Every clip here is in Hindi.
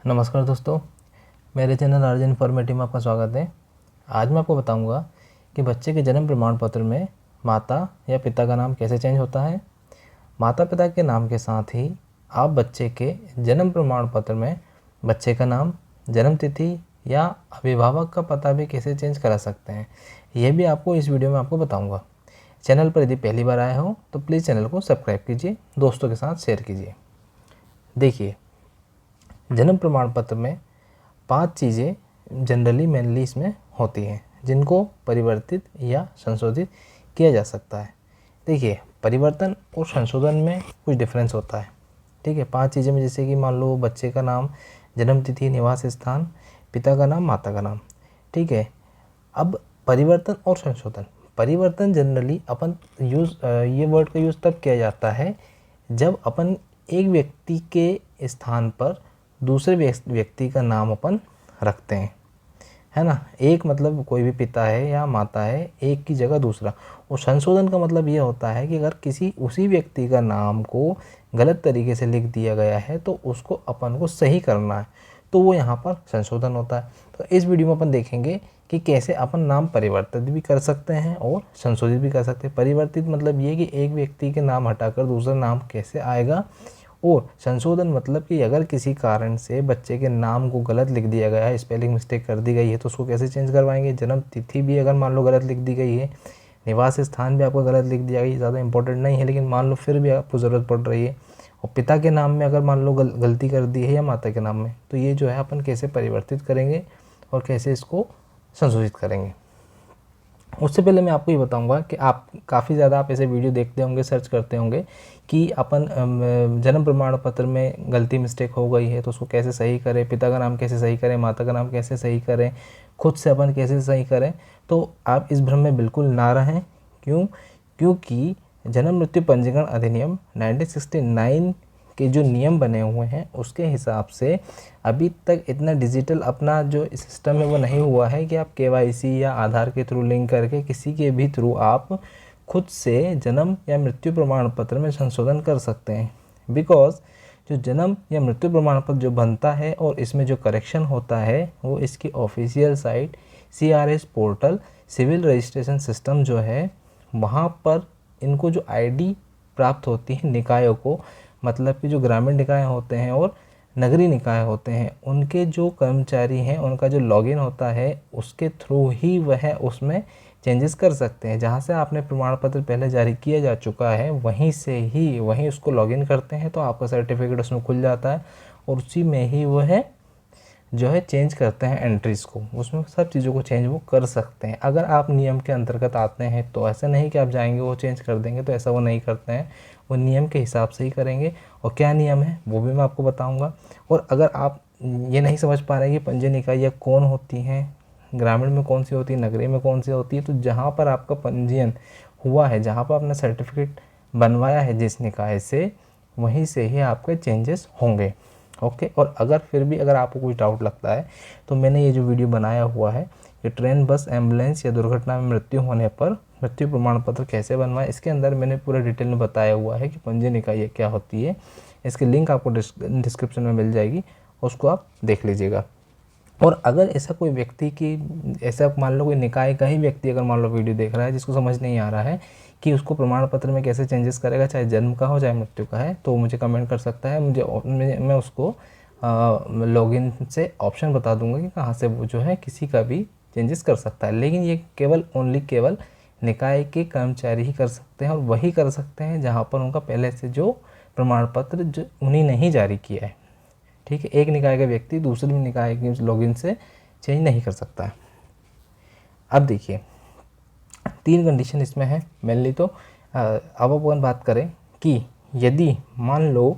नमस्कार दोस्तों, मेरे चैनल आर्यन इन्फॉर्मेटिव में आपका स्वागत है। आज मैं आपको बताऊंगा कि बच्चे के जन्म प्रमाण पत्र में माता या पिता का नाम कैसे चेंज होता है। माता पिता के नाम के साथ ही आप बच्चे के जन्म प्रमाण पत्र में बच्चे का नाम, जन्म तिथि या अभिभावक का पता भी कैसे चेंज करा सकते हैं, यह भी आपको इस वीडियो में आपको बताऊँगा। चैनल पर यदि पहली बार आए हो तो प्लीज़ चैनल को सब्सक्राइब कीजिए, दोस्तों के साथ शेयर कीजिए। देखिए, जन्म प्रमाण पत्र में 5 चीज़ें जनरली मेनली इसमें होती हैं जिनको परिवर्तित या संशोधित किया जा सकता है। देखिए, परिवर्तन और संशोधन में कुछ डिफरेंस होता है। ठीक है, 5 चीज़ें में जैसे कि मान लो बच्चे का नाम, जन्म तिथि, निवास स्थान, पिता का नाम, माता का नाम। ठीक है, अब परिवर्तन और संशोधन। परिवर्तन जनरली अपन ये वर्ड का यूज़ तब किया जाता है जब अपन एक व्यक्ति के स्थान पर दूसरे व्यक्ति का नाम अपन रखते हैं, है ना। एक मतलब कोई भी पिता है या माता है, एक की जगह दूसरा। और संशोधन का मतलब ये होता है कि अगर किसी उसी व्यक्ति का नाम को गलत तरीके से लिख दिया गया है तो उसको अपन को सही करना है, तो वो यहाँ पर संशोधन होता है। तो इस वीडियो में अपन देखेंगे कि कैसे अपन नाम परिवर्तित भी कर सकते हैं और संशोधित भी कर सकते हैं। परिवर्तित मतलब ये कि एक व्यक्ति के नाम हटाकर दूसरा नाम कैसे आएगा, और संशोधन मतलब कि अगर किसी कारण से बच्चे के नाम को गलत लिख दिया गया है, स्पेलिंग मिस्टेक कर दी गई है, तो उसको कैसे चेंज करवाएंगे। जन्म तिथि भी अगर मान लो गलत लिख दी गई है, निवास स्थान भी आपको गलत लिख दिया गया है, ज़्यादा इंपॉर्टेंट नहीं है लेकिन मान लो फिर भी आपको ज़रूरत पड़ रही है, और पिता के नाम में अगर मान लो गलती कर दी है या माता के नाम में, तो ये जो है अपन कैसे परिवर्तित करेंगे और कैसे इसको संशोधित करेंगे। उससे पहले मैं आपको ये बताऊंगा कि आप काफ़ी ज़्यादा आप ऐसे वीडियो देखते होंगे, सर्च करते होंगे कि अपन जन्म प्रमाण पत्र में गलती मिस्टेक हो गई है तो उसको कैसे सही करें, पिता का नाम कैसे सही करें, माता का नाम कैसे सही करें, खुद से अपन कैसे सही करें। तो आप इस भ्रम में बिल्कुल ना रहें। क्योंकि जन्म मृत्यु पंजीकरण अधिनियम 1969 के जो नियम बने हुए हैं उसके हिसाब से अभी तक इतना डिजिटल अपना जो सिस्टम है वो नहीं हुआ है कि आप केवाईसी या आधार के थ्रू लिंक करके किसी के भी थ्रू आप खुद से जन्म या मृत्यु प्रमाण पत्र में संशोधन कर सकते हैं। बिकॉज जो जन्म या मृत्यु प्रमाण पत्र जो बनता है और इसमें जो करेक्शन होता है वो इसकी official site CRS portal civil registration system जो है वहाँ पर इनको जो ID प्राप्त होती है निकायों को, मतलब कि जो ग्रामीण निकाय होते हैं और नगरीय निकाय होते हैं, उनके जो कर्मचारी हैं उनका जो लॉगिन होता है उसके थ्रू ही वह उसमें चेंजेस कर सकते हैं। जहाँ से आपने प्रमाण पत्र पहले जारी किया जा चुका है वहीं से ही वहीं उसको लॉगिन करते हैं तो आपका सर्टिफिकेट उसमें खुल जाता है और उसी में ही वह जो है चेंज करते हैं एंट्रीज़ को, उसमें सब चीज़ों को चेंज वो कर सकते हैं। अगर आप नियम के अंतर्गत आते हैं तो ऐसा नहीं कि आप जाएंगे वो चेंज कर देंगे, तो ऐसा वो नहीं करते हैं, वो नियम के हिसाब से ही करेंगे। और क्या नियम है वो भी मैं आपको बताऊंगा। और अगर आप ये नहीं समझ पा रहे हैं कि पंजीयन इकाइयाँ कौन होती हैं, ग्रामीण में कौन सी होती है, नगरीय में कौन सी होती है, तो जहाँ पर आपका पंजीयन हुआ है, जहाँ पर आपने सर्टिफिकेट बनवाया है जिस निकाय से, वहीं से ही आपके चेंजेस होंगे। ओके। और अगर फिर भी अगर आपको कुछ डाउट लगता है तो मैंने ये जो वीडियो बनाया हुआ है कि ट्रेन, बस, एम्बुलेंस या दुर्घटना में मृत्यु होने पर मृत्यु प्रमाण पत्र कैसे बनवाएं, इसके अंदर मैंने पूरा डिटेल में बताया हुआ है कि पंजीयन इकाई क्या होती है। इसकी लिंक आपको डिस्क्रिप्शन में मिल जाएगी, उसको आप देख लीजिएगा। और अगर ऐसा कोई व्यक्ति की, ऐसा मान लो कोई निकाय का ही व्यक्ति अगर मान लो वीडियो देख रहा है जिसको समझ नहीं आ रहा है कि उसको प्रमाण पत्र में कैसे चेंजेस करेगा, चाहे जन्म का हो चाहे मृत्यु का है, तो मुझे कमेंट कर सकता है। मैं उसको लॉगिन से ऑप्शन बता दूंगा कि कहाँ से वो जो है किसी का भी चेंजेस कर सकता है। लेकिन ये केवल निकाय के कर्मचारी ही कर सकते हैं, और वही कर सकते हैं जहाँ पर उनका पहले से जो प्रमाण पत्र जो उन्हीं ने ही जारी किया है। ठीक है, एक निकाय का व्यक्ति दूसरे निकाय के लॉगिन से चेंज नहीं कर सकता है। अब देखिए, 3 कंडीशन इसमें है मेनली। तो अब अपन बात करें कि यदि मान लो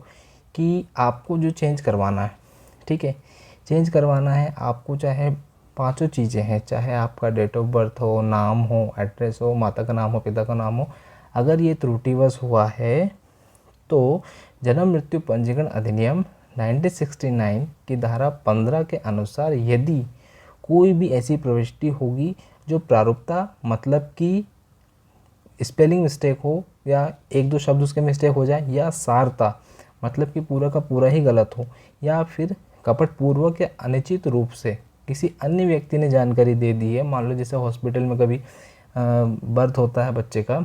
कि आपको जो चेंज करवाना है, ठीक है, चेंज करवाना है आपको, चाहे 5 चीज़ें हैं, चाहे आपका डेट ऑफ बर्थ हो, नाम हो, एड्रेस हो, माता का नाम हो, पिता का नाम हो, अगर ये त्रुटिवश हुआ है तो जन्म मृत्यु पंजीकरण अधिनियम 1969 की धारा 15 के अनुसार यदि कोई भी ऐसी प्रविष्टि होगी जो प्रारूपता, मतलब कि स्पेलिंग मिस्टेक हो या 1-2 शब्द उसके मिस्टेक हो जाए, या सारता मतलब कि पूरा का पूरा ही गलत हो, या फिर कपटपूर्वक या अनुचित रूप से किसी अन्य व्यक्ति ने जानकारी दे दी है, मान लो जैसे हॉस्पिटल में कभी बर्थ होता है बच्चे का,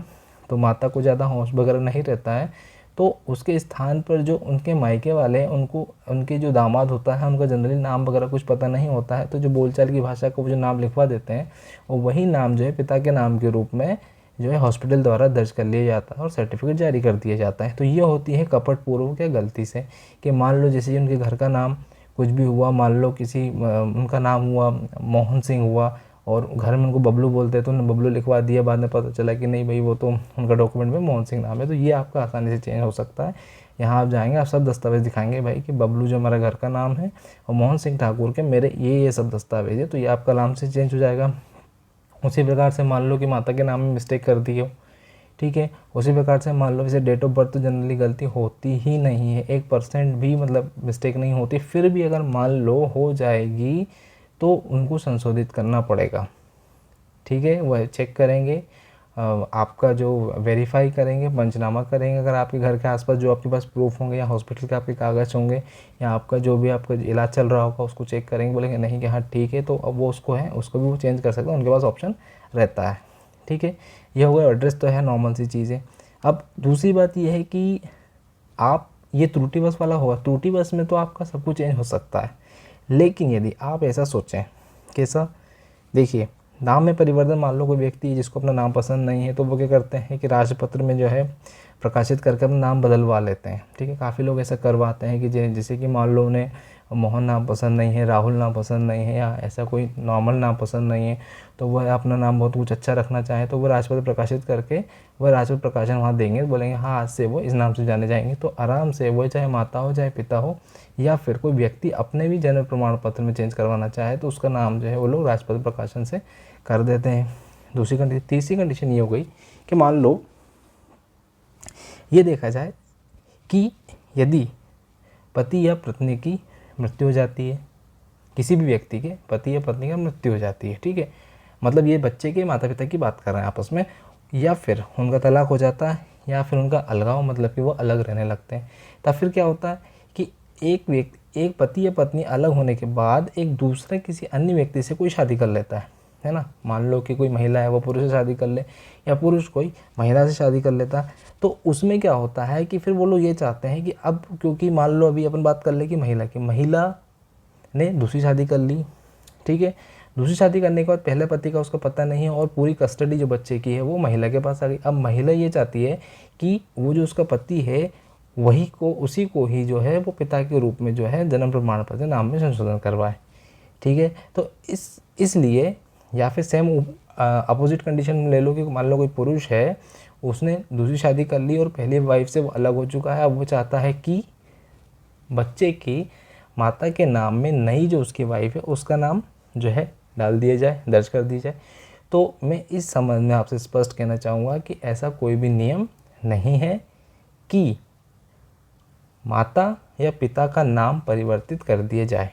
तो माता को ज़्यादा होश वगैरह नहीं रहता है, तो उसके स्थान पर जो उनके मायके वाले हैं उनको, उनके जो दामाद होता है उनका जनरली नाम वगैरह कुछ पता नहीं होता है, तो जो बोलचाल की भाषा को वो जो नाम लिखवा देते हैं और वही नाम जो है पिता के नाम के रूप में जो है हॉस्पिटल द्वारा दर्ज कर लिया जाता है और सर्टिफिकेट जारी कर दिया जाता है। तो ये होती है कपटपूर्वक या गलती से, कि मान लो जैसे उनके घर का नाम कुछ भी हुआ, मान लो किसी उनका नाम हुआ मोहन सिंह हुआ और घर में उनको बबलू बोलते हैं तो उन्होंने बबलू लिखवा दिया, बाद में पता चला कि नहीं भाई वो तो उनका डॉक्यूमेंट में मोहन सिंह नाम है, तो ये आपका आसानी से चेंज हो सकता है। यहाँ आप जाएंगे, आप सब दस्तावेज़ दिखाएंगे भाई कि बबलू जो हमारा घर का नाम है और मोहन सिंह ठाकुर के मेरे ये सब दस्तावेज है, तो ये आपका नाम से चेंज हो जाएगा। उसी प्रकार से मान लो कि माता के नाम में मिस्टेक कर दी हो, ठीक है, उसी प्रकार से मान लो जैसे डेट ऑफ बर्थ तो जनरली गलती होती ही नहीं है, 1% भी मतलब मिस्टेक नहीं होती, फिर भी अगर मान लो हो जाएगी तो उनको संशोधित करना पड़ेगा, ठीक है। वह चेक करेंगे, आपका जो वेरीफाई करेंगे, पंचनामा करेंगे, अगर आपके घर के आसपास जो आपके पास प्रूफ होंगे या हॉस्पिटल के आपके कागज़ होंगे या आपका जो भी आपका इलाज चल रहा होगा उसको चेक करेंगे, बोलेंगे नहीं कि हाँ ठीक है, तो अब वो उसको है उसको भी वो चेंज कर सकते हैं, उनके पास ऑप्शन रहता है, ठीक है। ये हो गया, एड्रेस तो है नॉर्मल सी चीज़ है। अब दूसरी बात ये है कि आप ये त्रुटि बस वाला होगा, त्रुटि बस में तो आपका सब कुछ चेंज हो सकता है, लेकिन यदि आप ऐसा सोचें, कैसा, देखिए नाम में परिवर्तन, मान लो कोई व्यक्ति जिसको अपना नाम पसंद नहीं है तो वो क्या करते हैं कि राजपत्र में जो है प्रकाशित करके अपना नाम बदलवा लेते हैं, ठीक है। काफ़ी लोग ऐसा करवाते हैं कि जैसे कि मान लो उन्हें मोहन नाम पसंद नहीं है, राहुल नाम पसंद नहीं है या ऐसा कोई नॉर्मल नाम पसंद नहीं है, तो वह अपना नाम बहुत कुछ अच्छा रखना चाहे तो वह राजपत्र प्रकाशित करके वह राजपत्र प्रकाशन वहाँ देंगे, बोलेंगे हाँ आज से वो इस नाम से जाने जाएंगे, तो आराम से वो चाहे माता हो चाहे पिता हो या फिर कोई व्यक्ति अपने भी जन्म प्रमाण पत्र में चेंज करवाना चाहे तो उसका नाम जो है वो लोग राजपत्र प्रकाशन से कर देते हैं। दूसरी कंडीशन, तीसरी कंडीशन ये हो गई कि मान लो ये देखा जाए कि यदि पति या पत्नी की मृत्यु हो जाती है, किसी भी व्यक्ति के पति या पत्नी का मृत्यु हो जाती है, ठीक है, मतलब ये बच्चे के माता पिता की बात कर रहे हैं आपस में, या फिर उनका तलाक हो जाता है या फिर उनका अलगाव, मतलब कि वो अलग रहने लगते हैं, तब फिर क्या होता है कि एक पति या पत्नी अलग होने के बाद एक दूसरे किसी अन्य व्यक्ति से कोई शादी कर लेता है ना। मान लो कि कोई महिला है वो पुरुष से शादी कर ले या पुरुष कोई महिला से शादी कर लेता है, तो उसमें क्या होता है कि फिर वो लोग ये चाहते हैं कि अब क्योंकि मान लो अभी अपन बात कर ले कि महिला ने दूसरी शादी कर ली, ठीक है, दूसरी शादी करने के बाद पहले पति का उसको पता नहीं है और पूरी कस्टडी जो बच्चे की है वो महिला के पास आ गई। अब महिला ये चाहती है कि वो जो उसका पति है उसी को ही जो है वो पिता के रूप में जो है जन्म प्रमाण पत्र नाम में संशोधन करवाए, ठीक है। तो इसलिए या फिर सेम अपोजिट कंडीशन में ले लो कि मान लो कोई पुरुष है उसने दूसरी शादी कर ली और पहली वाइफ से वो अलग हो चुका है, अब वो चाहता है कि बच्चे की माता के नाम में नई जो उसकी वाइफ है उसका नाम जो है डाल दिया जाए, दर्ज कर दी जाए। तो मैं इस संबंध में आपसे स्पष्ट कहना चाहूँगा कि ऐसा कोई भी नियम नहीं है कि माता या पिता का नाम परिवर्तित कर दिया जाए,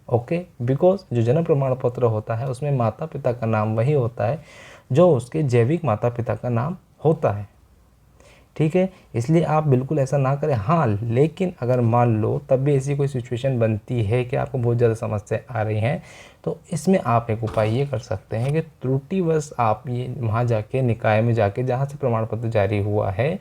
ओके, बिकॉज जो जन्म प्रमाण पत्र होता है उसमें माता पिता का नाम वही होता है जो उसके जैविक माता पिता का नाम होता है, ठीक है। इसलिए आप बिल्कुल ऐसा ना करें। हाँ, लेकिन अगर मान लो तब भी ऐसी कोई सिचुएशन बनती है कि आपको बहुत ज़्यादा समस्या आ रही हैं, तो इसमें आप एक उपाय ये कर सकते हैं कि त्रुटिवश आप ये वहाँ जाके निकाय में जाके जहाँ से प्रमाण पत्र जारी हुआ है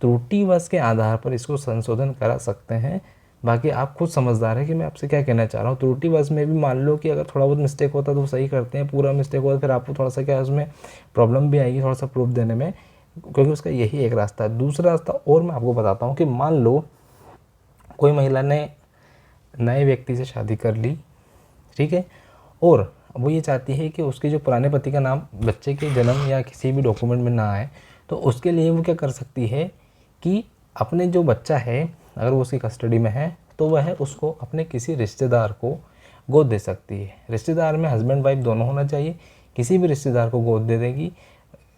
त्रुटिवश के आधार पर इसको संशोधन करा सकते हैं। बाकी आप खुद समझदार है कि मैं आपसे क्या कहना चाह रहा हूँ। त्रुटिवश में भी मान लो कि अगर थोड़ा बहुत मिस्टेक होता है तो वो सही करते हैं, पूरा मिस्टेक होता है फिर आपको थोड़ा सा क्या उसमें प्रॉब्लम भी आएगी थोड़ा सा प्रूफ देने में, क्योंकि उसका यही एक रास्ता है। दूसरा रास्ता और मैं आपको बताता हूँ कि मान लो कोई महिला ने नए व्यक्ति से शादी कर ली, ठीक है, और वो ये चाहती है कि उसके जो पुराने पति का नाम बच्चे के जन्म या किसी भी डॉक्यूमेंट में ना आए, तो उसके लिए वो क्या कर सकती है कि अपने जो बच्चा है अगर वो उसकी कस्टडी में है तो वह उसको अपने किसी रिश्तेदार को गोद दे सकती है। रिश्तेदार में हस्बैंड वाइफ दोनों होना चाहिए, किसी भी रिश्तेदार को गोद दे देगी।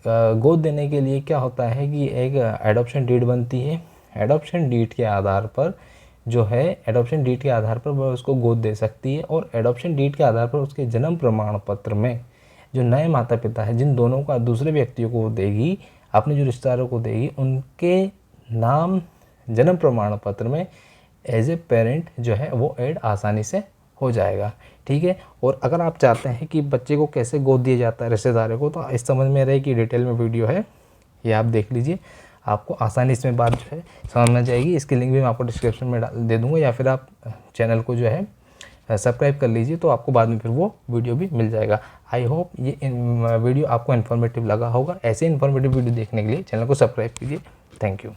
गोद देने के लिए क्या होता है कि एक एडॉप्शन डीड बनती है, एडॉप्शन डीड के आधार पर जो है एडॉप्शन डीड के आधार पर वह उसको गोद दे सकती है, और एडॉप्शन डीड के आधार पर उसके जन्म प्रमाण पत्र में जो नए माता पिता है जिन दोनों का दूसरे व्यक्तियों को देगी, अपने जो रिश्तेदारों को देगी, उनके नाम जन्म प्रमाण पत्र में एज ए पेरेंट जो है वो ऐड आसानी से हो जाएगा। ठीक है। और अगर आप चाहते हैं कि बच्चे को कैसे गोद दिया जाता है रिश्तेदारों को, तो इस समझ में रहे कि डिटेल में वीडियो है, ये आप देख लीजिए, आपको आसानी इसमें बात जो है समझ में जाएगी। इसकी लिंक भी मैं आपको डिस्क्रिप्शन में दे दूँगा, या फिर आप चैनल को जो है सब्सक्राइब कर लीजिए, तो आपको बाद में फिर वो वीडियो भी मिल जाएगा। आई होप ये वीडियो आपको इन्फॉर्मेटिव लगा होगा। ऐसे इन्फॉर्मेटिव वीडियो देखने के लिए चैनल को सब्सक्राइब कीजिए। Thank you.